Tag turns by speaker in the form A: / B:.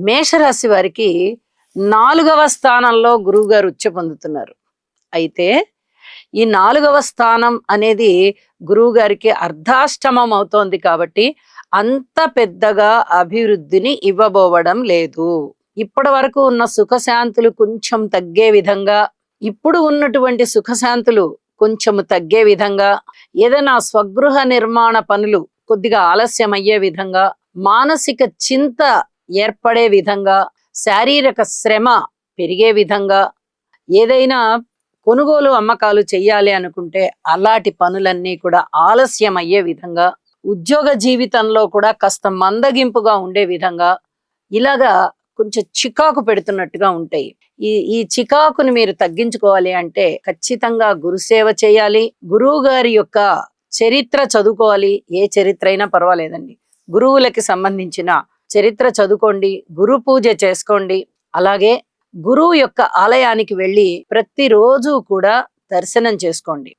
A: మేషరాశి వారికి 4వ స్థానంలో గురువుగారు ఉచ్చ పొందుతున్నారు. అయితే ఈ 4వ స్థానం అనేది గురువు గారికి అర్ధాష్టమం అవుతోంది కాబట్టి అంత పెద్దగా అభివృద్ధిని ఇవ్వబోవడం లేదు. ఇప్పటి వరకు ఉన్న సుఖశాంతులు కొంచెం తగ్గే విధంగా, ఇప్పుడు ఉన్నటువంటి సుఖశాంతులు కొంచెం తగ్గే విధంగా, ఏదైనా స్వగృహ నిర్మాణ పనులు కొద్దిగా ఆలస్యం అయ్యే విధంగా, మానసిక చింత ఏర్పడే విధంగా, శారీరక శ్రమ పెరిగే విధంగా, ఏదైనా కొనుగోలు అమ్మకాలు చెయ్యాలి అనుకుంటే అలాంటి పనులన్నీ కూడా ఆలస్యం అయ్యే విధంగా, ఉద్యోగ జీవితంలో కూడా కాస్త మందగింపుగా ఉండే విధంగా, ఇలాగా కొంచెం చికాకు పెడుతున్నట్టుగా ఉంటాయి. ఈ చికాకుని మీరు తగ్గించుకోవాలి అంటే ఖచ్చితంగా గురుసేవ చేయాలి. గురువు గారి యొక్క చరిత్ర చదువుకోవాలి. ఏ చరిత్ర అయినా పర్వాలేదండి, గురువులకి సంబంధించిన చరిత్ర చదువుకోండి, గురు పూజ చేసుకోండి. అలాగే గురువు యొక్క ఆలయానికి వెళ్ళి ప్రతిరోజు కూడా దర్శనం చేసుకోండి.